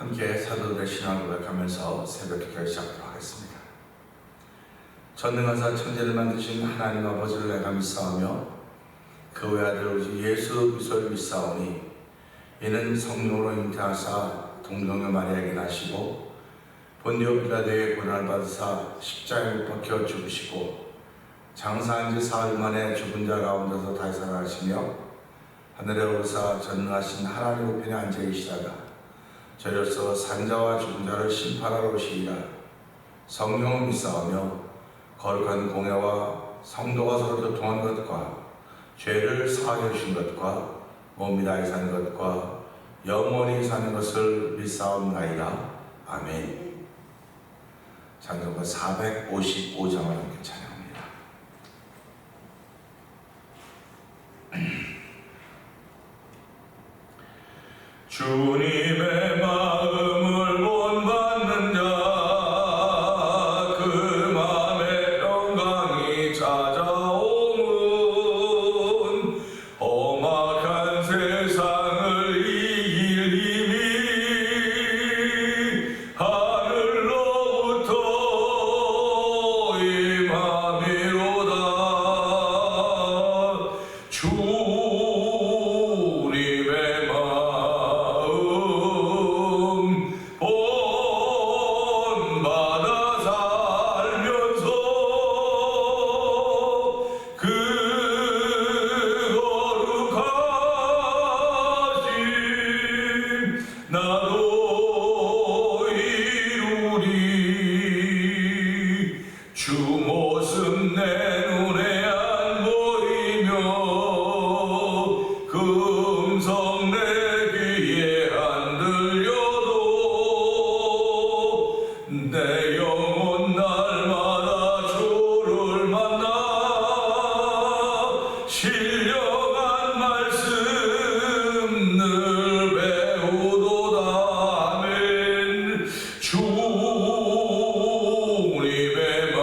함께 사도들의 신앙을 고백하면서 새벽 기도를 시작하도록 하겠습니다. 전능하사 천지를 만드신 하나님 아버지를 내가 믿사오며 그 외아들 오직 예수 그리스도를 믿사오니 이는 성령으로 잉태하사 동정녀 마리아에게 나시고 본디오 빌라도의 고난을 받으사 십자가에 못 박혀 죽으시고 장사한 지 사흘 만에 죽은 자 가운데서 다시 살아나시며 하늘에 오르사 전능하신 하나님 우편에 앉아 계시다가 저로서 산자와 죽은 자를 심판하러 오시리라. 성령을 믿사오며 거룩한 공예와 성도가 서로 교통한 것과 죄를 사하여 주신 것과 몸이 다히 사는 것과 영원히 사는 것을 믿사옵나이다. 아멘. 찬송가 455장을 함께 찬양합니다. 주님의 마음을 본받는 자 그 맘에 평강이 찾아오면 험악한 세상을 이길 힘이 하늘로부터 임함이로다. 주님의 마음 본받아 살면서 그 거룩하심 나도 이루리. 주 모습 내 눈에 안 보이며 그 음성 내 귀에 안 들려도 내 영혼 날마다 주를 만나 신령한 말씀 늘 배우도다. 아멘. 주님의 마음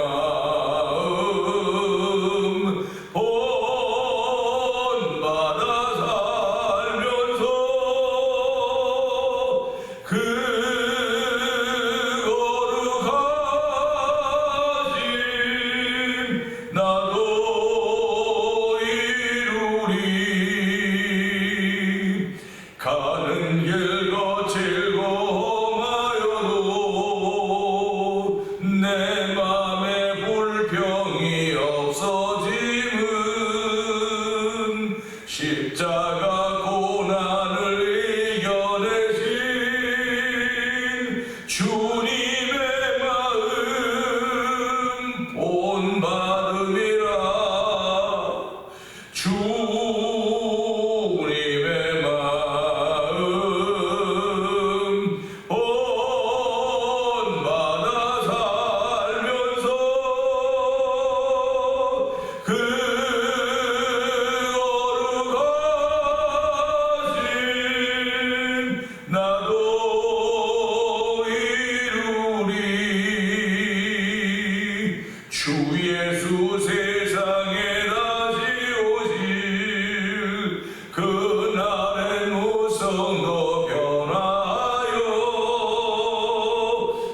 본받아 살면서 그 거룩하심 나도 이루리. 가는 길 거칠고 험하여도 내 맘에 불평이 없어짐은 십자가 고난을 이겨내신 주님의 마음 본받음이라. 주님의 마음 본받아 살면서 그 거룩하심 나도 이루리. 주 예수 세상에 다시 오실 그날의 무성도 변하여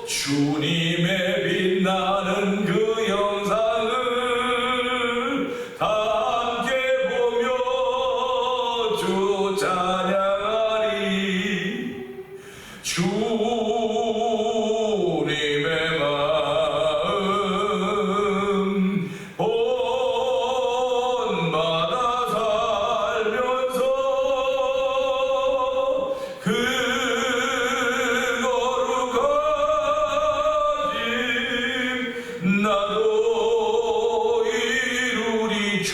주님의 빛나는 그 영상을 다 함께 보며 주 찬양하리. 주님의 마음 본받아 살면서 그 거룩하심 나도 이루리. 주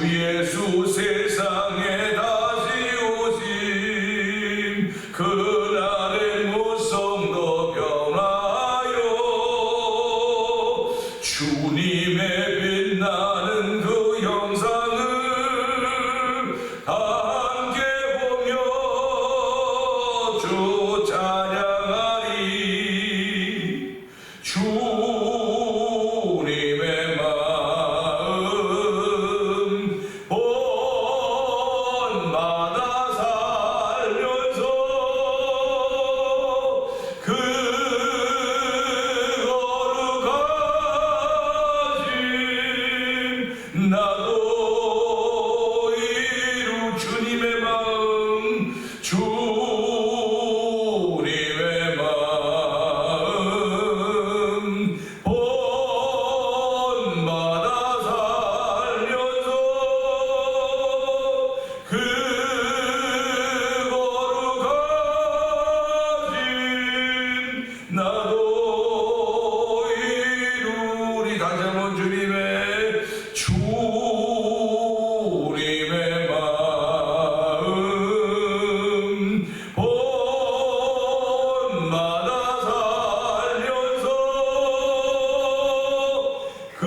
예수 세상에 다시 오신 그날의 무성도 변하여 주님의 빛나는 그 영상을 다 함께 보며 주 찬양하리. 주님의 마음 본받아 살면서 주님의 마음 본받아 살면서 그 거룩하신 나도 이루리. 다시 한번 주님의 마음 본받아 살면서 그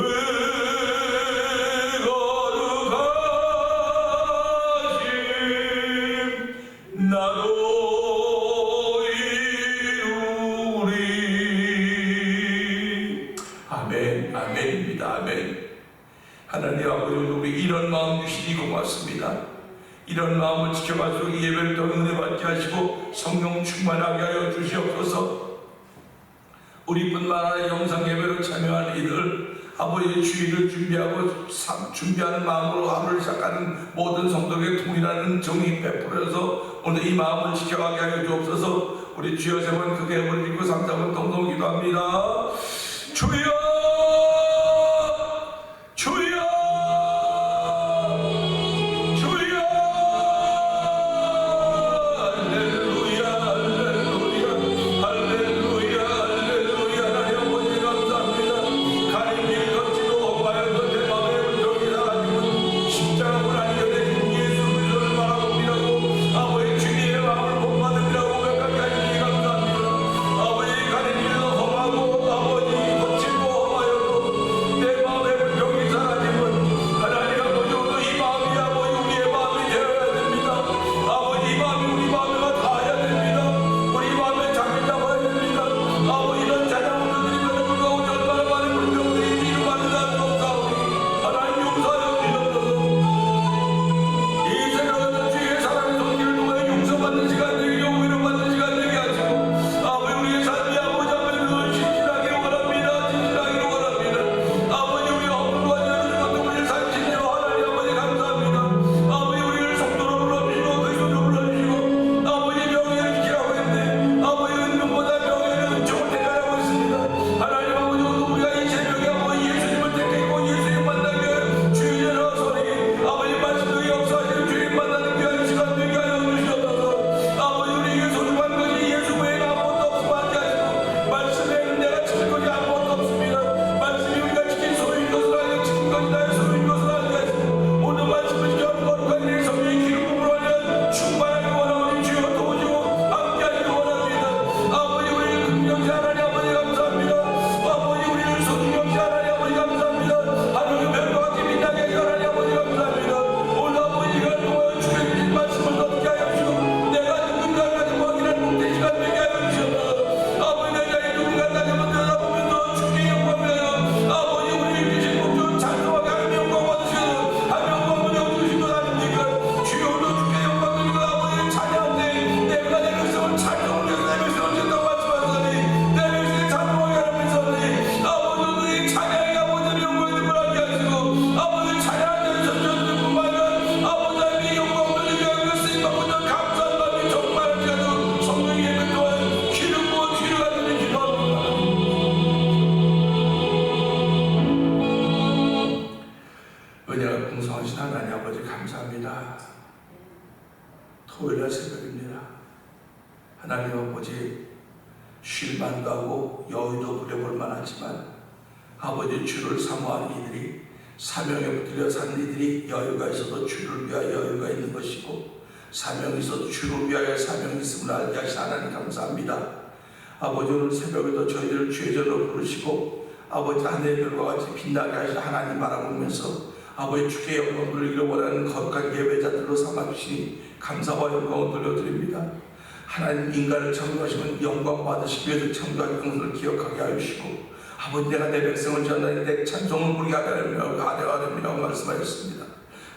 거룩하신 나도 이루리. 아멘. 아멘입니다. 아멘. 하나님 아버지, 우리 이런 마음 주시니 고맙습니다. 이런 마음을 지켜가지고 예배를 더 은혜 받게 하시고 성령 충만하게 하여 주시옵소서. 우리뿐만 아니라 영상 예배로 참여하는 이들 아버지의 주의를 준비하는 마음으로 하루를 시작하는 모든 성도에게 동일한 정의 베풀어서 오늘 이 마음을 지켜가게 하여 주옵소서. 우리 주여 세 번 크게 부르짖고 3-4번 동동 기도합니다. 주여, 주여, 주여. 할렐루야, 할렐루야, 할렐루야, 할렐루야. 하나님 아버지 감사합니다. 가는 길 걷지도 마여도 내 마음의 운동이 나가지고 십자가를 안겨내 예수 그리스도를 바라봅니다고 아버지 주님의 마음을 본받으리라고 고백하게 하시니 감사합니다. 아버지 가는 길도 험하고 아버지 걷지도 험하여도 내 마음의 불평이 사라지면 하나님 아버지 오늘 이 마음이 아버지 우리의 마음이 되어야 됩니다. 아버지 이 마음이 우리 마음과 닿아야 됩니다. 우리 마음에 자리 잡아야 됩니다. 아버지 이런 찬양을 드리면서 불구하고 얼마나 많은 불평들이 뒤로받는 자도 없사오니 하나님 용서하여 주옵소서. 이 새로운 주의 사랑의 손길을 통해 용서받는 시간 되게 위로받는 시간 되게 하시고 아버지 우리의 삶이 아버지 앞에 늘 신실하기를 원합니다. 신실하기를 원합니다. 아버지 우리 어부와 여러분 우리를 살리시며 하나님 아버지 감사합니다. 아버지 우리를 성도로 불러주시고 그리스도로 불러주시고 아버지 명예를 지키라고 했네. 아버지 은명보다 명예를 은총을 택하라고 했습니다. 하나님 아버지 오늘 우리가 이 새벽에 아버지 예수님을 택했고 예수님 만나게 주의 나서니 아버지 말씀의 역사하시는 주님 만나는 귀한 시간 되게 하여 주시옵소서. 아버지 우리에게 소중한 것이 예수 외에는 아무것도 없음을 알게 하시고 말씀에 은혜가 지킬 것이 아무것도 없습니다. 말씀이 우리가 지킨 소유인 것을 알게 지킨 것이 나의 소유인 것을 알게 하시고 오늘 말씀을 지켜 거룩한 일 성령의 기름 부음으로 하여 충만하게 원하오니 주여 도우시고 함께 하시기 원합니다. 아버지 우리를 긍정시 하나님 아버지 감사합니다. 아버지 우리를 소중히 여기시 하나님 아버지 감사합니다. 하늘의 별과 같이 빛나게 하시 하나님 아버지 감사합니다. 오늘 아버지 이걸 통하여 주의 주신 말씀을 얻게 하여 주시고 내가 누군가 가지고 확인할 목된 시간 되게 하여 주시옵소서. 아버지 내 자리 누군가 가지고 들여다보면서 주께 영광하여 아버지 우리를 주신 목적 찬송하게 하나님 영광 받으시고 하나님 영광을 주신 것 아닙니까? 주여 오늘 주께 영광 드리고 아버지 찬양할 때 내가 내 백성을 찬송을 위해서 내 백성을 준다고 말씀하시더니 내 백성이 찬송하게 하는 백성이 아버지 오늘 이 찬양이 아버지의 영광을 드러나게 하시고 아버지 찬양하는 전전들 뿐만 아니라 아버지 하나님의 영광을 드리게 하고 쓰임받고자 감사한 마음이 정말하지 않고 성령의 예배 또한 기름 부어 주기를 간절히 기도합니다. 은혜가 풍성하신 하나님 아버지 감사합니다. 토요일날 새벽입니다. 하나님 아버지 쉴만도 하고 여유도 부려볼 만하지만 아버지 주를 사모하는 이들이 사명에 붙들려 사는 이들이 여유가 있어도 주를 위하여 여유가 있는 것이고 사명이 있어도 주를 위하여 사명이 있음을 알게 하신 하나님 감사합니다. 아버지 오늘 새벽에도 저희들을 주의 전으로 부르시고 아버지 하늘의 별과 같이 빛나게 하신 하나님 바라보면서 아버지 주께 영광을 돌리기를 원하는 거룩한 예배자들로 삼아주시니 감사와 영광을 돌려드립니다. 하나님 인간을 창조하시면 영광 받으시기 위해서 창조하신 것을 기억하게 하시고 아버지 내가 내 백성을 전하니 내 찬송을 부르게 하려 됩니다고 말씀하셨습니다.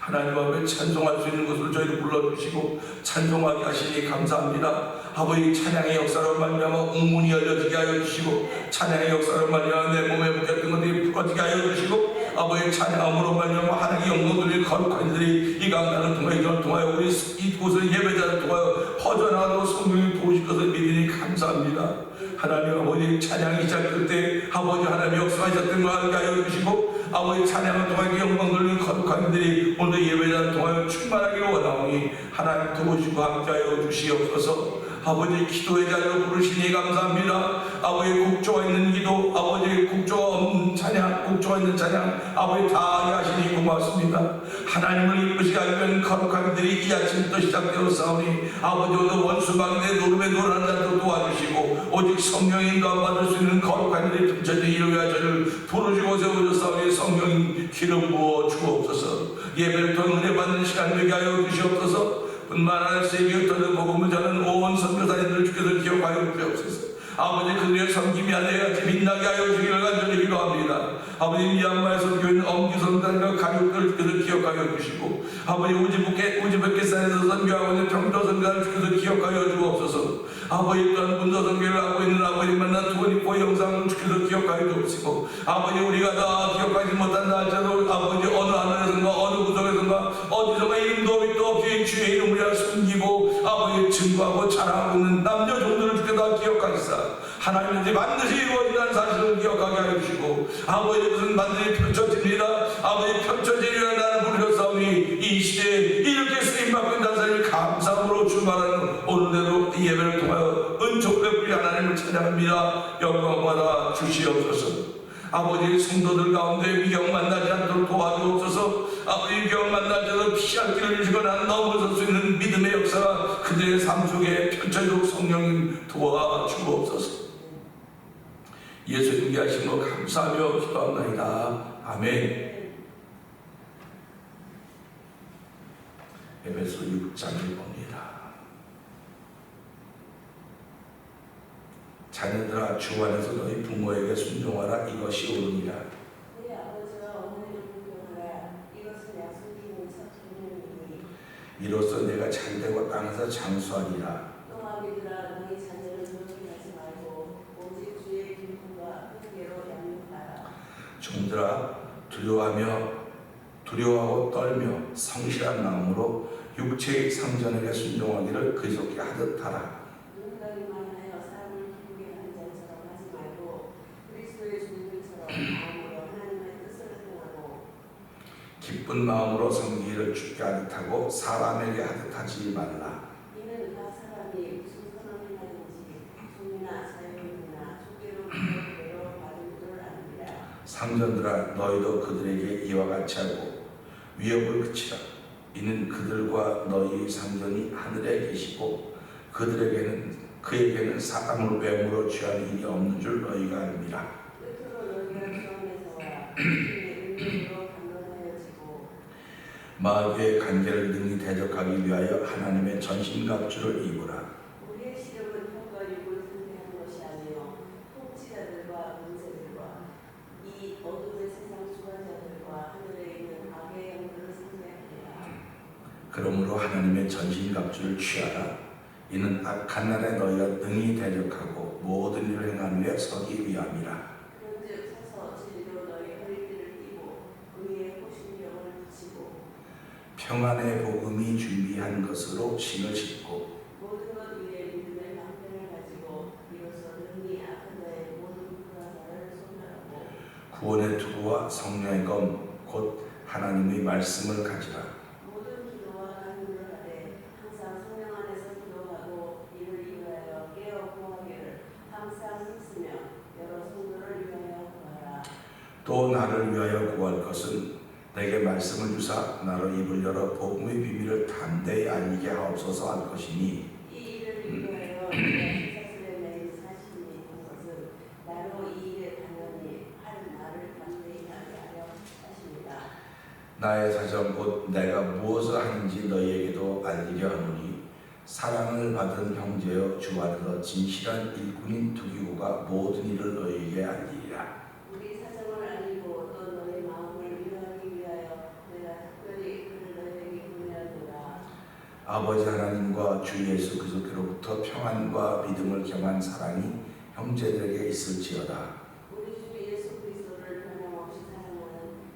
하나님 앞에 찬송할 수 있는 것을 저희를 불러주시고 찬송하게 하시니 감사합니다. 아버지 찬양의 역사로 말미암아 웅문이 열려지게 하여 주시고 찬양의 역사로 말미암아 내 몸에 묶였던 것들이 풀어지게 하여 주시고 아버지 찬양함으로 말미암아 하나님의 영광을 거룩한 이들이 이 강단을 통하여 이걸 통하여 우리 이곳을 예배자를 통하여 퍼져나가도록 성령이 도우실 것을 믿으니 감사합니다. 하나님 아버지 찬양이 시작될 때 아버지 하나님 역사하셨던 걸 알게 하여 주시고 아버지 찬양을 통하여 영광을 거룩한 이들이 오늘 예배자를 통하여 충만하기를 원하오니 하나님 도우시고 함께하여 주시옵소서. 아버지 기도의 자리로 부르시니 감사합니다. 아버지 국조가 있는 기도, 아버지 국조가 없는 찬양, 국조가 있는 찬양, 아버지 다 하시니 고맙습니다. 하나님을 이루시게 하면 거룩한 들이 이 아침부터 시작되었사오니 아버지 오늘 원수방대 노름에 노란 자도 도와주시고 오직 성령의 인도함 받을 수 있는 거룩한 들이 tum쳐진 이루야 저를 부르시고 세워주사오니 성령 기름 부어 주옵소서. 예배를 통해 은혜 받는 시간 되게 하여 주시옵소서. 뿐만 아니라 세계부터 복음을 전하는 온 선교사님들 주께서 기억하여 주옵소서. 아버지 그들의 섬김이 아내같이 빛나게 하여 주기를 간절히 기도합니다. 아버지 미얀마에서 교인 엄기 선단과 가족들 주께서 기억하여 주시고 아버지 우즈베키스탄에서 선교하고 있는 평도 선교사를 주께서 기억하여 주옵소서. 아버지 또한 문도 선교를 하고 있는 아버지 만난 투어니포 영상을 주께서 기억하여 주옵시고 아버지 우리가 다 기억하지 못한다 할지라도 아버지 어느 하늘에선가 어느 구석에선가 어디선가 이름도 밑도 없이 주의 이름을 숨기고 아버지 증거하고 자랑하고 있는 남녀 종들을 주께서 기억하시사 하나님의 집 반드시 이루어진다는 사실을 기억하게 하여 주시고 아버지 무슨 반드시 펼쳐집니다. 아버지 펼쳐지리라 나를 부르셨사오니 이 시대에 이렇게 쓰임받고 있는 사람을 감사함으로 출발하는 오늘대로 이 예배를 통하여 은총 베풀이 하나님을 찬양합니다. 영광받아 주시옵소서. 아버지 성도들 가운데 위경 만나지 않도록 도와주옵소서. 아버지 위경 만나지 않도록 피할 길을 주시거나 넘어설 수 있는 믿음의 역사가 그들의 삶 속에 펼쳐지도록 성령님 도와주옵소서. 예수님께 하신 것 감사하며 기도합니다. 아멘. 에베소 6장을 봅니다. 자녀들아 주 안에서 너희 부모에게 순종하라. 이것이 옳으니라. 네 아버지와 어머니를 존경하라. 이것은 약속이 첫 계명이니 이로써 내가 잘되고 땅에서 장수하리라. 또 아비들아 너희 자녀를 조용히 하지 말고 오직 주의 기쁨과 훈계로 양육하라. 종들아 두려워하고 떨며 성실한 마음으로 육체의 상전에게 순종하기를 그리스도께 하듯 하라. 누군가기만 하여 사람을 기쁘게 하는 자처럼 하지 말고 그리스도의 종들처럼 마음으로 하나님의 뜻을 행하고 기쁜 마음으로 섬기기를 주께 하듯 하고 사람에게 하듯 하지 말라. 이는 각 사람이 무슨 선언을 하든지 종이나 자유인이나 족계로 그대로 받은 줄 아느니라. 상전들아 너희도 그들에게 이와 같이 하고 위협을 그치라. 이는 그들과 너희 상전이 하늘에 계시고 그에게는 사람을 외모로 취하는 일이 없는 줄 너희가 압니다. 끝으로 너희가 주안에서와 주의 은혜로 강건하여지고 마귀의 간계를 능히 대적하기 위하여 하나님의 전신갑주를 입으라. 우리의 시력은 혀과 육을 상대하는 것이 아니요 통치자들과 문제들과 이 어둠의 세상 주관자들과 하늘에 있는 악의 영들을 상대하리라. 그러므로 하나님의 전신갑주를 취하라. 이는 악한 날에 너희가 능히 대적하고 모든 일을 행하는 후에 서기 위함이라. 그런즉 서서 진리로 너희 허리띠를 띠고 의의 호심경을 붙이고 평안의 복음이 준비한 것으로 신을 신고 모든 것 위에 믿음의 방편을 가지고 이로써 능히 악한 자의 모든 불화사를 소멸하고 구원의 투구와 성령의 검 곧 하나님의 말씀을 가지라. 모든 기도와 간구를 하되 항상 성령 안에서 기도하고 이를 위하여 깨어 구하기를 항상 힘쓰며 여러 성도를 위하여 구하라. 또 나를 위하여 구할 것은 내게 말씀을 주사 나로 입을 열어 복음의 비밀을 담대히 알리게 하옵소서 할 것이니 이 일을 위하여 내가 시사슬에 매일 40이 된 것은 나로 이 일에 당연히 할 나를 담대히 하게 하려 하십니다. 나의 사정 곧 내가 무엇을 하는지 너희에게도 알리려 하노니 사랑을 받은 형제여 주 안에서 진실한 일꾼인 두기고가 모든 일을 너희에게 알리리라. 우리 사정을 알리고 또 너희 마음을 위로하기 위하여 내가 특별히 그를 너희에게 보내었노라. 아버지 하나님과 주 예수 그리스도로부터 평안과 믿음을 겸한 사랑이 형제들에게 있을지어다. 우리 주 예수 그리스도를 변함없이 사랑하는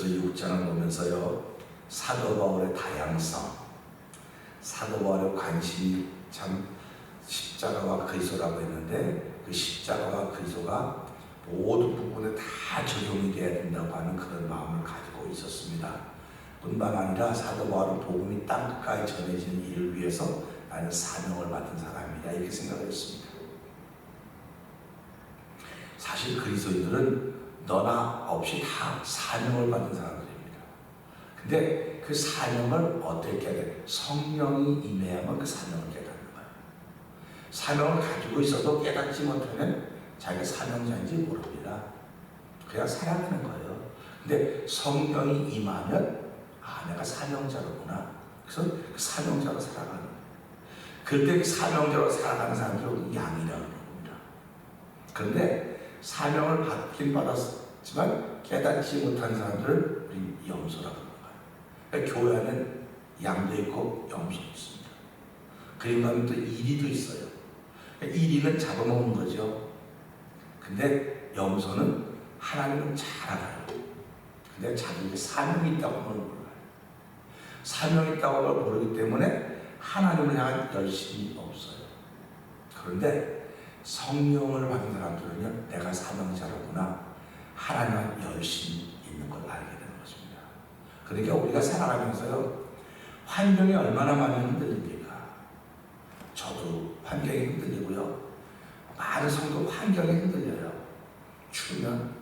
고린도전서 6장을 보면서요, 사도 바울의 다양성, 사도 바울의 관심이 참 십자가와 그리스도라고 했는데, 그 십자가와 그리스도가 모든 부분에 다 적용이 돼야 된다고 하는 그런 마음을 가지고 있었습니다. 뿐만 아니라 사도 바울은 복음이 땅끝까지 전해지는 일을 위해서 나는 사명을 받은 사람이다, 이렇게 생각을 했습니다. 사실 그리스도인들은 너나 없이 다 사명을 받은 사람들입니다. 근데 그 사명을 어떻게 해야 돼? 성령이 임해야만 그 사명을 깨닫는 거예요. 사명을 가지고 있어도 깨닫지 못하면 자기가 사명자인지 모릅니다. 그냥 살아가는 거예요. 근데 성령이 임하면 내가 사명자로구나. 그래서 그 사명자로 살아가는 거예요. 그때 그 사명자로 살아가는 사람들은 양이라고 합니다. 그런데 사명을 받긴 받았지만 깨닫지 못한 사람들을 우리 염소라고 하는 거예요. 그러니까 교회 안에는 양도 있고 염소도 있습니다. 그리고 또 이리도 있어요. 그러니까 이리는 잡아먹는 거죠. 근데 염소는 하나님은 잘 알아요. 근데 자기에게 사명이 있다고 몰라요. 사명이 있다고 모르기 때문에 하나님을 향한 열심이 없어요. 그런데 성령을 받은 사람들은요, 내가 사명자로구나, 하나님한 열심이 있는 걸 알게 되는 것입니다. 그러니까 우리가 살아가면서요, 환경이 얼마나 많이 흔들립니까? 저도 환경이 흔들리고요, 많은 성도 환경이 흔들려요. 추우면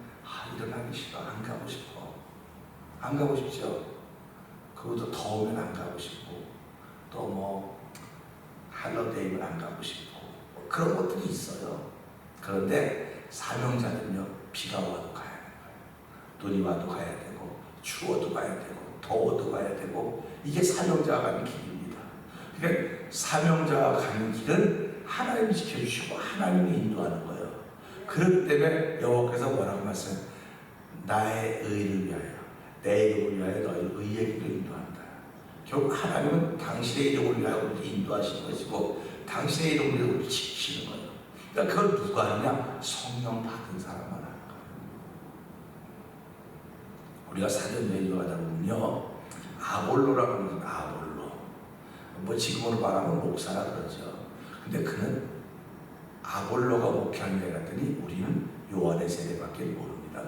일어나기 싫어, 안 가고 싶어, 안 가고 싶죠. 그것도 더우면 안 가고 싶고, 또 뭐 할러데이면 안 가고 싶고, 그런 것들이 있어요. 그런데 사명자는요, 비가 와도 가야 되는 거예요. 눈이 와도 가야 되고, 추워도 가야 되고, 더워도 가야 되고, 이게 사명자가 가는 길입니다. 그러니까 사명자가 가는 길은 하나님이 지켜주시고 하나님이 인도하는 거예요. 그렇기 때문에 여호와께서 뭐라고 말씀해요? 나의 의를 위하여, 내 이름을 위하여 너희 의의 길을 인도한다. 결국 하나님은 당신의 이름을 위하여 우리를 인도하시는 것이고, 당신의 이름을 위하여 우리를 지키시는 거예요. 그러니까 그걸 누가 하느냐? 성령 받은 사람만 하는 거예요. 우리가 사전 여행을 하다 보면요, 아볼로라고 하는 아볼로, 뭐 지금으로 말하면 목사라 그러죠. 근데 그는 아볼로가 목회하는 데 갔더니 우리는 요한의 세례밖에 모릅니다.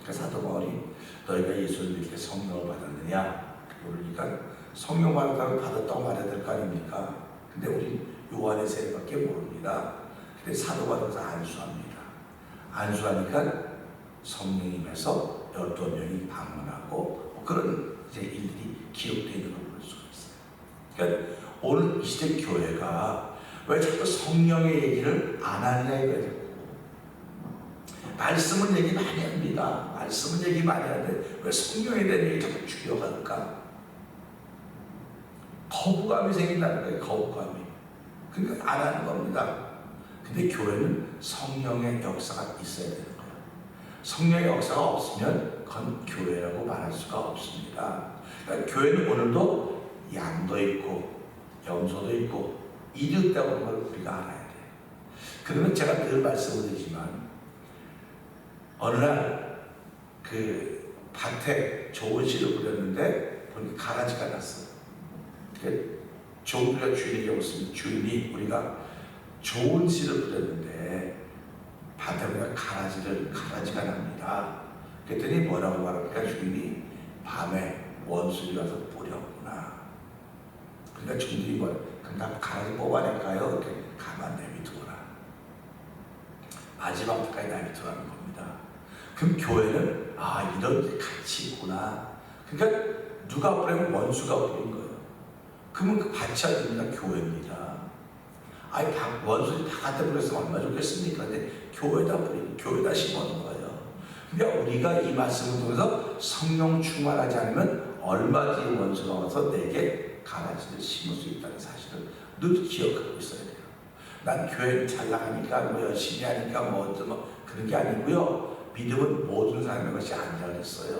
그래서 사도 바울이 너희가 예수를 믿게 성령을 받았느냐? 그러니까 성령 받았다고 말해야 될 거 아닙니까? 근데 우리 요한의 세례밖에 모릅니다. 근데 사도 바울에서 안수합니다. 안수하니까 성령이 임해서 12명이 방문하고 그런 이제 일들이 기록되어 있는 걸 볼 수가 있어요. 그러니까 오늘 이 시대 교회가 왜 자꾸 성령의 얘기를 안 하느냐 이거예요. 말씀은 얘기 많이 합니다. 말씀은 얘기 많이 하는데 왜 성령에 대한 얘기 자꾸 줄여갈까? 거부감이 생긴다는 거예요. 거부감이. 그러니까 안 하는 겁니다. 근데 교회는 성령의 역사가 있어야 되는 거예요. 성령의 역사가 없으면 그건 교회라고 말할 수가 없습니다. 그러니까 교회는 오늘도 양도 있고 염소도 있고 이도 있다는 걸 우리가 알아야 돼요. 그러면 제가 늘 말씀을 드리지만 어느 날 그 밭에 좋은 씨를 뿌렸는데 보니까 가라지가 났어요. 좋은 씨가 주인에게 없으면 주인이 우리가 좋은 씨를 뿌렸는데 밭에 보니까 가라지가 납니다. 그랬더니 뭐라고 말합니까? 주인이 밤에 원수들이 와서 뿌렸구나. 그러니까 주인들이 그럼 나 가라지 뽑아낼까요? 이렇게 가만 내비두거라. 마지막 때까지 내비두라는 겁니다. 그럼 교회는 이런 게 같이 있구나. 그러니까 누가 뿌리면 원수가 뿌린 거예요. 그러면 그 밭이 아닙니다. 교회입니다. 원수들이 바깥에 뿌렸으면 얼마나 좋겠습니까? 근데 교회에다 뿌리고 교회에다 심어놓은 거예요. 그러니까 우리가 이 말씀을 통해서 성령 충만하지 않으면 얼마든지 원수가 와서 내게 가라지를 심을 수 있다는 사실을 늘 기억하고 있어야 돼요. 난 교회를 잘 나가니까 뭐 열심히 하니까 뭐 그런 게 아니고요. 믿음은 모든 사람의 것이 아니라 그랬어요.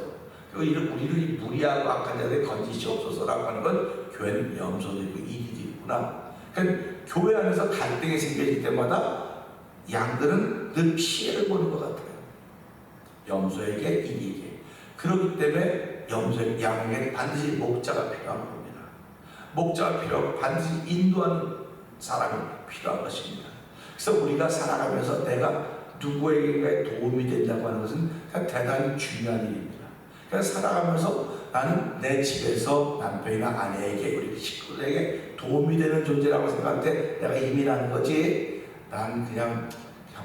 그리고 우리를 무리하고 악한 자들에 건지시옵소서라고 하는 건 교회는 염소도 있고 이기도 있구나. 그러니까 교회 안에서 갈등이 생길 때마다 양들은 늘 피해를 보는 것 같아요. 염소에게 이기에게. 그렇기 때문에 양에게 반드시 목자가 필요한 겁니다. 목자가 필요하고 반드시 인도하는 사람이 필요한 것입니다. 그래서 우리가 살아가면서 내가 누구에게 도움이 된다고 하는 것은 대단히 중요한 일입니다. 그래서 살아가면서 나는 내 집에서 남편이나 아내에게 우리 식구들에게 도움이 되는 존재라고 생각할 때 내가 이민하는 거지, 난 그냥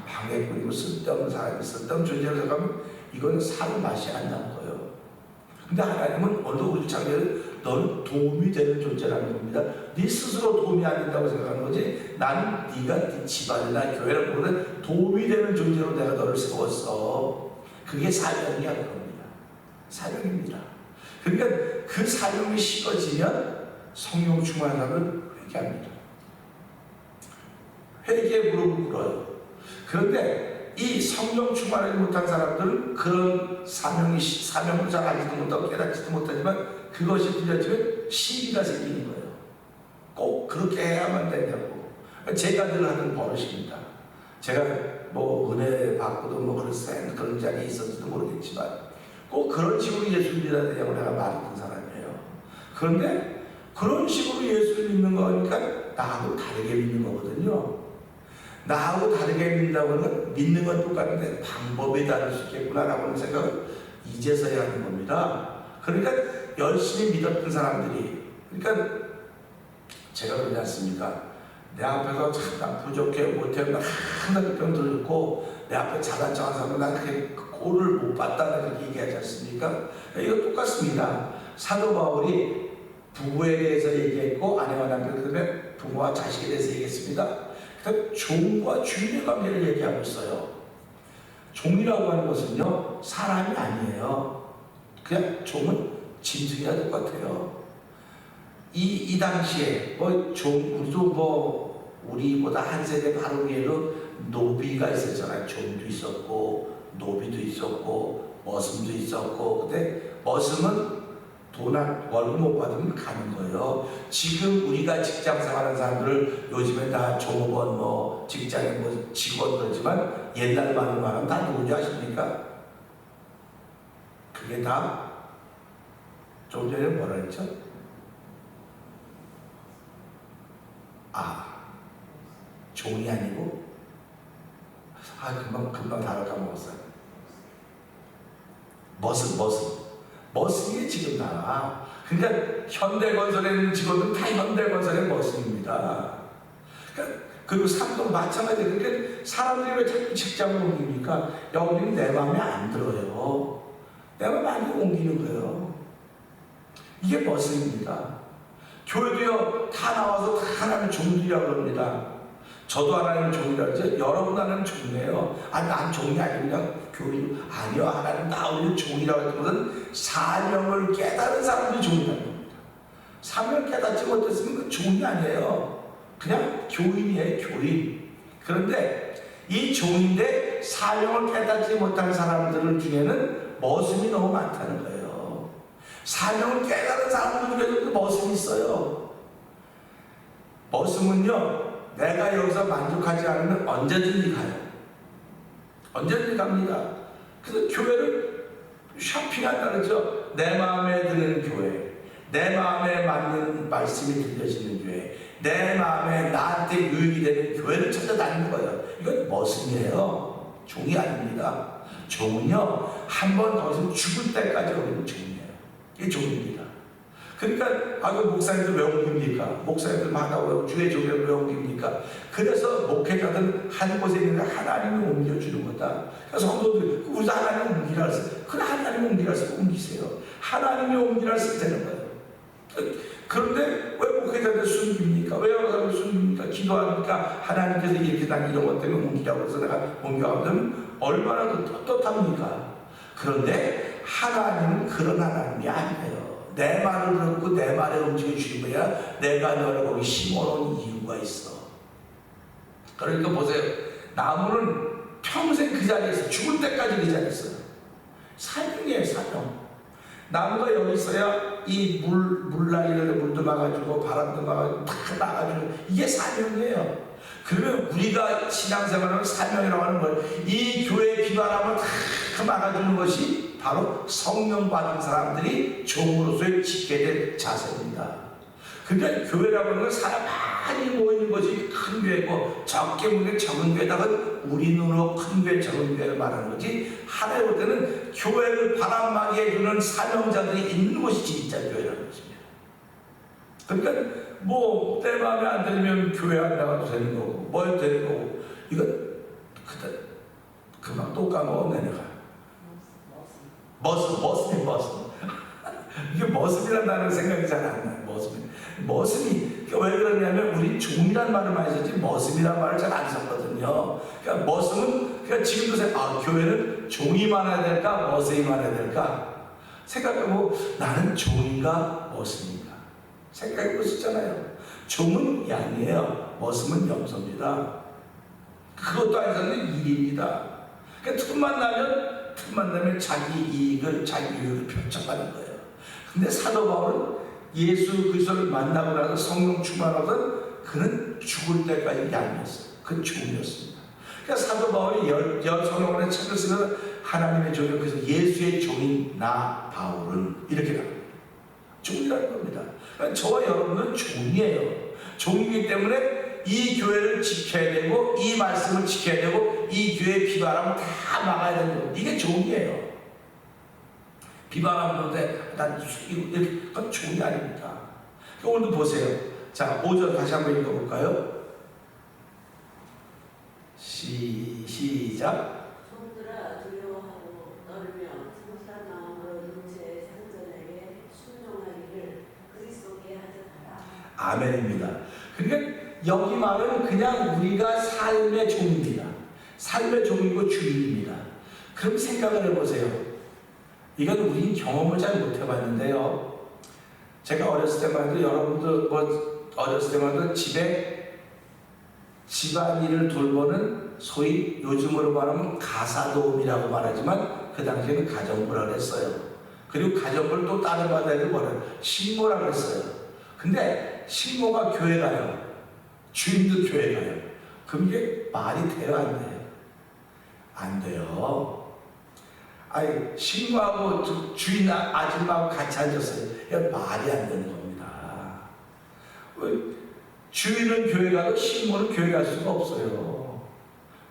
방해꾼이고 쓸데없는 사람이 쓸데없는 존재라고 생각하면 이건 살 맛이 안 나는 거예요. 근데 하나님은 어느 우리 창조를 너는 도움이 되는 존재라는 겁니다. 네 스스로 도움이 안 된다고 생각하는 거지, 나는 네가 네 집안이나 교회를 보는 도움이 되는 존재로 내가 너를 세웠어. 그게 사명이야 그겁니다. 사명입니다. 그러니까 그 사명이 식어지면 성령 충만한 사람은 회개합니다. 회개의 무릎을 꿇어요. 그런데 이 성령 충만하지 못한 사람들은 그런 사명을 잘 알지도 못하고 깨닫지도 못하지만 그것이 들려지면 시비가 생기는 거예요. 꼭 그렇게 해야만 되냐고. 제가 늘 하는 버릇입니다. 제가 뭐 은혜 받고도 뭐 그런 자리에 있었지도 모르겠지만 꼭 그런 식으로 예수를 믿어야 되냐고 내가 말했던 사람이에요. 그런데 그런 식으로 예수를 믿는 거니까 나하고 다르게 믿는 거거든요. 나하고 다르게 믿는다고 하면 믿는 건 똑같은데 방법이 다를 수 있겠구나라고 하는 생각을 이제서야 하는 겁니다. 그러니까 열심히 믿었던 사람들이, 그러니까 제가 그러지 않습니까? 내 앞에서 참 부족해 못해 항상 그런 들었고 내 앞에 잘난 척한 사람은 난 그게 꼴을 못 봤다 그렇게 얘기하지 않습니까? 이거 똑같습니다. 사도 바울이 부부에 대해서 얘기했고 아내와 남편 그다음에 부모와 자식에 대해서 얘기했습니다. 그다음에 종과 주인의 관계를 얘기하고 있어요. 종이라고 하는 것은요 사람이 아니에요. 그냥 종은 짐승이나 똑같아요. 이 당시에 우리보다 한 세대 바로 위에도 노비가 있었잖아요. 종도 있었고 노비도 있었고 머슴도 있었고. 근데 머슴은 월급 못 받으면 가는 거예요. 지금 우리가 직장 생활하는 사람들을 요즘에 다 종업원 직장에 직원 그러지만 옛날 말로 말하면 다 누구지 아십니까? 그게 다 좀 전에 뭐라 했죠? 종이 아니고 금방 다를 까먹었어요. 머슴이 지금 나와. 그러니까 현대건설에 있는 직원들은 다 현대건설의 머슴입니다. 그리고 삶도 마찬가지예요. 그러니까 사람들이 왜 자꾸 직장을 옮깁니까? 여기는 내 마음에 안 들어요. 내 마음에 안 옮기는 거예요. 이게 머슴입니다. 교회도요 다 나와서 다 하나님 종들이라고 그럽니다. 저도 하나님 종이라고 하죠. 여러분 하나님 종이에요. 난 종이 아니고 그냥 교인. 아니요, 하나님 나 우리는 종이라고 했던 것은 사명을 깨달은 사람들이 종이라는 겁니다. 사명을 깨닫지 못했으면 그 종이 아니에요. 그냥 교인이에요, 교인. 그런데 이 종인데 사명을 깨닫지 못한 사람들 중에는 머슴이 너무 많다는 거예요. 사명을 깨달은 사람들 중에도 머슴이 있어요. 머슴은요 내가 여기서 만족하지 않으면 언제든지 가요. 언제든지 갑니다. 그래서 교회를 쇼핑한다 그러죠. 내 마음에 드는 교회, 내 마음에 맞는 말씀이 들려지는 교회, 내 마음에 나한테 유익이 되는 교회를 찾아다니는 거예요. 이건 머슴이에요. 종이 아닙니다. 종은요 한번 거기서 죽을 때까지 오는 종이에요. 이게 종입니다. 그러니까 그 목사님들 왜 옮깁니까? 목사님들 많다고 주의 종을 왜 옮깁니까? 그래서 목회자들은 한 곳에 있는 하나님을 옮겨주는 거다. 그래서 성도들이 우리도 하나님을 옮기라 했어요. 그래 하나님을 옮기라 했어요. 옮기세요. 하나님이 옮기라 했을 되는 거예요. 그런데 왜 목회자들 숨깁니까? 왜 여러분들 숨깁니까? 기도하니까 하나님께서 이렇게 난 이런 것 때문에 옮기라고 해서 내가 옮겨가면 얼마나 떳떳합니까? 그런데 하나님은 그런 하나님이 아니에요. 내 말을 듣고 내 말에 움직여주는 거야. 내가 너를 거기 심어놓은 이유가 있어. 그러니까 보세요. 나무는 평생 그 자리에 있어. 죽을 때까지 그 자리에 있어요. 사명이에요, 사명. 나무가 여기 있어야 이 물난리를 물도 막아주고 바람도 막아주고 다 막아주고 이게 사명이에요. 그러면 우리가 신앙생활을 사명이라고 하는 걸 이 교회의 비바람을 다 막아주는 것이 바로 성령 받은 사람들이 종으로서의 지켜야 될 자세입니다. 그러니까 교회라고 하는 건 사람 많이 모이는 것이 큰 교회고, 적게 모이는 적은 교회다가 우리 눈으로 큰 교회, 적은 교회를 말하는 거지, 하나님 볼 때는 교회를 바람막이 해주는 사명자들이 있는 것이 진짜 교회라는 것입니다. 그러니까 뭐 때 마음에 안 들면 교회 안 나가도 되는 거고, 뭐 해도 되는 거고, 이건 금방 또 까먹었네 내가. 머슴이 이게 머슴이라는 단어는 생각이 잘 안 나요. 머슴이 왜 그러냐면 우리 종이란 말을 많이 쓰지 머슴이란 말을 잘 안 썼거든요. 그러니까 머슴은 그러니까 지금도 교회는 종이 많아야 될까 머슴이 많아야 될까 생각하고, 나는 종인가 머슴인가 생각해볼 수 있잖아요. 종은 양이에요. 머슴은 염소입니다. 그것도 아니서는 일입니다. 그러니까 틈만 나면 자기 이익을, 자기 유익을 펼쳐가는 거예요. 근데 사도 바울은 예수 그리스도를 만나고 나서 성령 충만하던 그는 죽을 때까지 양이었어요. 그는 종이었습니다. 그러니까 사도 바울이 성령의 책을 쓰면 하나님의 종이, 그래서 예수의 종인 나 바울은 이렇게 나옵니다. 종이라는 겁니다. 그러니까 저와 여러분은 종이에요. 종이기 때문에 이 교회를 지켜야 되고, 이 말씀을 지켜야 되고, 이 교회의 비바람을 다 막아야 되는 겁니다. 이게 종이에요. 비바람 부는데 그건 종이 아닙니다. 오늘도 보세요. 자, 5절 다시 한번 읽어볼까요? 시작. 종들아 두려워하고 떨며 성실한 마음으로 육체의 상전에게 순종하기를 그리스도께 하듯하라. 아멘입니다. 그러니까 여기 말은 그냥 우리가 삶의 종입니다. 삶의 종이고 주인입니다. 그럼 생각을 해보세요. 이건 우린 경험을 잘 못 해봤는데요. 제가 어렸을 때만 해도, 여러분도 어렸을 때만 해도 집에 집안일을 돌보는 소위 요즘으로 말하면 가사도우미라고 말하지만 그 당시에는 가정부라고 했어요. 그리고 가정부를 또 다른 바다에도 뭐래요? 식모라고 했어요. 근데 식모가 교회 가요. 주인도 교회 가요. 그럼 이게 말이 돼요? 안 돼요? 안 돼요. 아니, 식모하고 주인 아줌마하고 같이 앉았어요. 말이 안 되는 겁니다. 주인은 교회 가도 식모는 교회 갈 수가 없어요.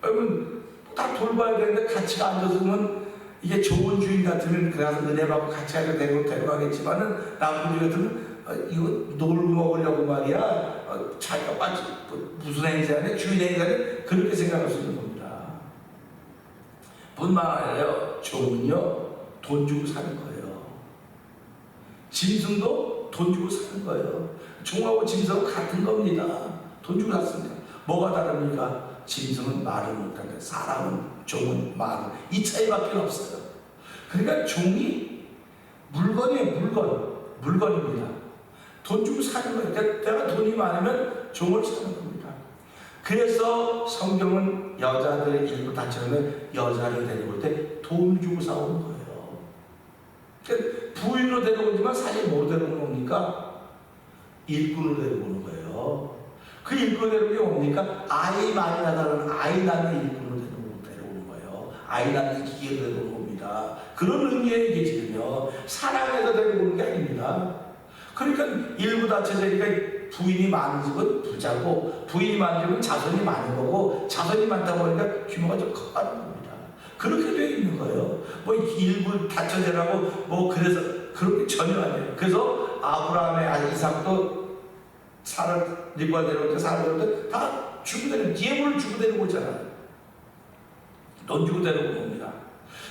여러분, 다 돌봐야 되는데 같이 앉아서면 이게 좋은 주인 같으면 그래서 은혜 받고 같이 하게 데려가겠지만은 나쁜 주인 같으면 이거 놀고 먹으려고 말이야. 자기가 무슨 행사네? 주인 행사네? 그렇게 생각할 수 있는 겁니다. 뿐만 아니라 종은요, 돈 주고 사는 거예요. 짐승도 돈 주고 사는 거예요. 종하고 짐승은 같은 겁니다. 돈 주고 샀습니다. 뭐가 다릅니까? 짐승은 말을 못하는데 사람은, 종은 말을, 이 차이밖에 없어요. 그러니까 종이 물건이에요. 물건입니다. 돈 주고 사는 거예요. 그러니까 내가 돈이 많으면 종을 사는 겁니다. 그래서 성경은 여자들의 일부 다처럼 여자를 데리고 올 때 돈 주고 사오는 거예요. 그러니까 부인으로 데려오지만 사실 뭐로 데려오는 겁니까? 일꾼으로 데려오는 거예요. 그 일꾼으로 데려오는 게 뭡니까? 아이 많이 나다는 아이 낳는 일꾼으로 데려오는 거예요. 아이 낳는 기계로 데려오는 겁니다. 그런 의미의 이게 지금요, 사랑해서 데려오는 게 아닙니다. 그러니까 일부 다처제니까 부인이 많은 집은 부자고, 부인이 많은 집은 자손이 많은 거고, 자손이 많다 보니까 규모가 좀 커가는 겁니다. 그렇게 되어 있는 거예요. 뭐 일부 다처제라고 뭐 그래서 그런 게 전혀 아니에요. 그래서 아브라함의 이삭도 사를 리브가 데려올 때, 사를 데려올 때 다 주고 데리고, 예물을 주고 데리고 오잖아요. 돈 주고 데리고 옵니다.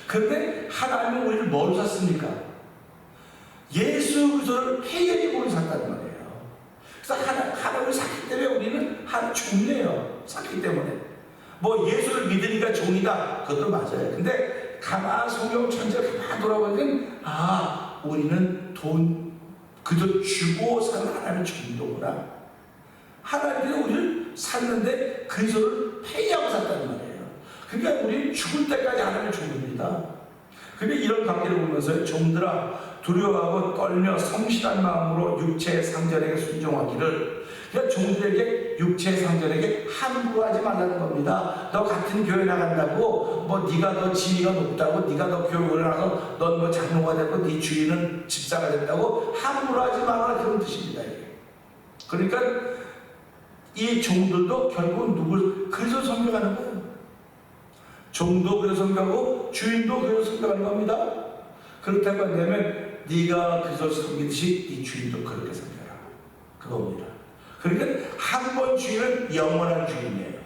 그런데 하나님은 우리를 뭘 샀습니까? 예수 그리스도를 폐해지고 샀다는 말이에요. 그래서 하나님을 샀기 때문에 우리는 한 종이에요. 샀기 때문에. 뭐 예수를 믿으니까 종이다, 그것도 맞아요. 근데 가만 성경 전체를 가만 돌아보면 우리는 돈 그저 주고 사는 하나님의 종도구나. 하나님이 우리를 샀는데 그리스도를 폐하고 샀다는 말이에요. 그러니까 우리는 죽을 때까지 하나님의 종입니다. 그러니까 이런 관계를 보면서 종들아 두려워하고 떨며 성실한 마음으로 육체의 상전에게 순종하기를 그러니까 종들에게 육체 상전에게 함부로 하지 말라는 겁니다. 너 같은 교회 나간다고 뭐 네가 더 지위가 높다고 네가 더 교육을 하고 넌 뭐 장로가 됐고 네 주인은 집사가 됐다고 함부로 하지 말라 그런 뜻입니다. 이게. 그러니까 이 종들도 결국 누굴 그래서 섬겨가는 거예요. 종도 그래서 섬겨가고 주인도 그래서 섬겨가는 겁니다. 그렇다고 한다면 네가 그래서 섬기듯이 네 주인도 그렇게 섬겨라 그겁니다. 그러니까 한 번 주인은 영원한 주인이에요.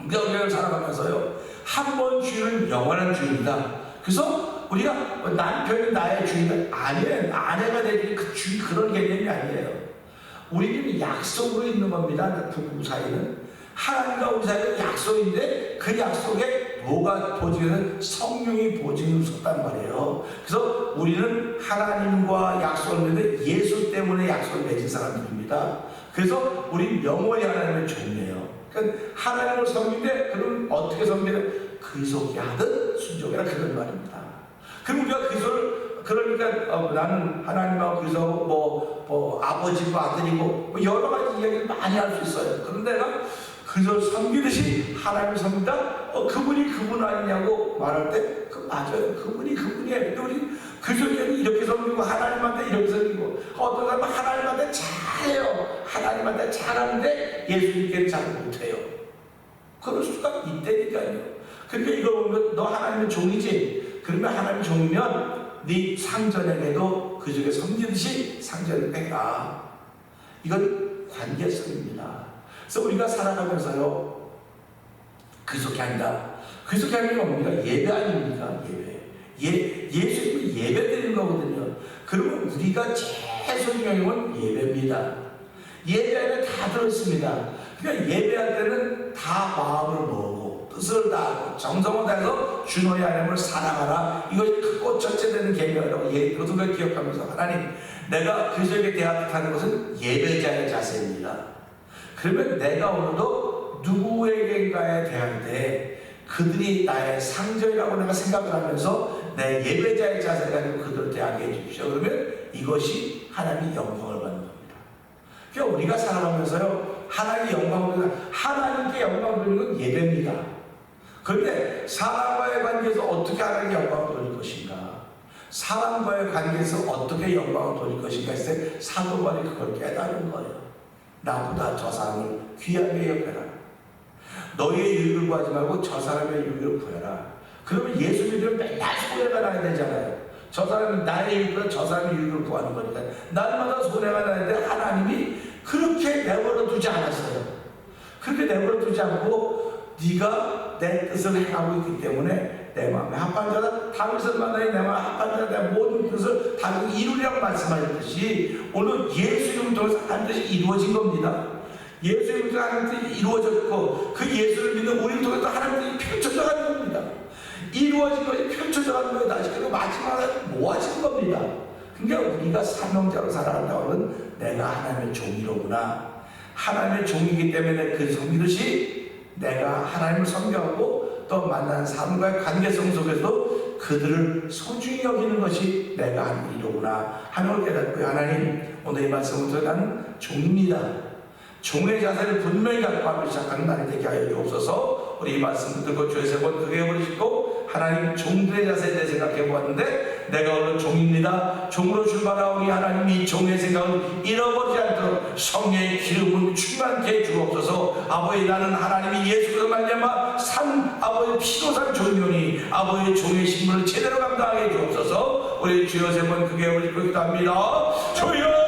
우리가 살아가면서요 한 번 주인은 영원한 주인이다. 그래서 우리가 남편이 나의 주인은 아니에요. 아내가 내 주인 그 주인 그런 개념이 아니에요. 우리는 약속으로 있는 겁니다. 부부 사이는 하나님과 우리 사이는 약속인데 그 약속에 뭐가 보증해서 성령이 보증을 섰단 말이에요. 그래서 우리는 하나님과 약속을 맺는데 예수 때문에 약속을 맺은 사람들입니다. 그래서 우리는 영원히 하나님의 종이에요. 그러니까 하나님을 섬기는데 그럼 어떻게 섬기냐? 그리스도께 하듯 순종해라 그런 말입니다. 그럼 우리가 그리스도를 그러니까 나는 하나님하고 그리스도하고 뭐 아버지고 아들이고 뭐 여러 가지 이야기를 많이 할 수 있어요. 그런데 내가 그리스도를 섬기듯이 하나님을 섬긴다? 그분이 그분 아니냐고 말할 때 맞아요. 그분이 그분이에요. 근데 우리 그리스도께는 이렇게 섬기고 하나님한테 이렇게 섬기고 어떤 사람은 하나님한테 잘해요. 하나님한테 잘하는데 예수님께는 잘 못해요. 그럴 수가 있다니까요. 그러니까 이걸 보면 너 하나님의 종이지. 그러면 하나님의 종이면 네 상전에게도 그 중에 섬기듯이 상전을 해라. 이건 관계성입니다. 그래서 우리가 살아가면서요 그리스도께 한다. 그리스도께 하는 게 뭡니까? 예배 아닙니까? 예수님이 예배 드리는 거거든요. 그러면 우리가 제일 중요한 건 예배입니다. 예배 안에 다 들어있습니다. 그러니까 예배할 때는 다 마음을 먹고 뜻을 다하고 정성을 다해서 주 너의 하나님을 사랑하라. 이것이 크고 첫째 되는 계명이라고 모든 걸 기억하면서 하나님 내가 그리스도에게 대하는 것은 예배자의 자세입니다. 그러면 내가 오늘도 누구에게인가에 대할 때 그들이 나의 상전이라고 내가 생각을 하면서 내 예배자의 자세를 가지고 그들을 대하게 해주십시오. 그러면 이것이 하나님의 영광을 받는 겁니다. 그러니까 우리가 살아가면서요 하나님의 영광을 하나님께 영광을 돌리는 건 예배입니다. 그런데 사람과의 관계에서 어떻게 하나님께 영광을 돌릴 것인가, 사람과의 관계에서 어떻게 영광을 돌릴 것인가 했을 때 사도 바울이 그걸 깨달은 거예요. 나보다 저 사람을 귀하게 여겨라. 너의 유익을 구하지 말고 저 사람의 유익을 구해라. 그러면 예수 믿으면 맨날 손해가 나야 되잖아요. 저 사람이 나의 유익보다 저 사람의 유익을 구하는 거니까 날마다 손해가 나는데 하나님이 그렇게 내버려 두지 않았어요. 그렇게 내버려 두지 않고 네가 내 뜻을 행하고 있기 때문에 내 마음에 합한 자다. 다윗을 만나니 내 마음에 합한 자다. 내 모든 뜻을 다 이루리라고 말씀하셨듯이 오늘 예수 이름을 통해서 한 뜻이 이루어진 겁니다. 예수 이름을 통해서 하나님 뜻이 이루어졌고 그 예수를 믿는 우리를 통해서 하나님 뜻이 펼쳐져 가는 겁니다. 이루어진 것이 펼쳐져 가는 거예요. 다시 그리고 마지막에 모아진 겁니다. 그러니까 우리가 사명자로 살아간다고 하면 내가 하나님의 종이로구나. 하나님의 종이기 때문에 그 섬기듯이 내가 하나님을 섬겨하고 또 만나는 사람과의 관계성 속에서 그들을 소중히 여기는 것이 내가 하는 일이로구나 하는 걸 깨닫고요. 하나님 오늘 이 말씀을 통해 나는 종입니다. 종의 자세를 분명히 갖고 하기 시작하는 날이 되게 하여 주옵소서. 우리 이 말씀을 듣고 주의 세번 크게 해버리시고 하나님 종들의 자세에 대해 생각해 보았는데 내가 오늘 종입니다. 종으로 출발하오니 하나님 이 종의 생각을 잃어버리지 않도록 성령의 기름을 충만케 주옵소서. 아버지 나는 하나님이 예수 그리스도 말미암아 산 아버지 피로 산 종이오니 아버지의 종의 신분을 제대로 감당하게 주옵소서. 우리 주여 세번 크게 해버리시고 기도합니다. 주여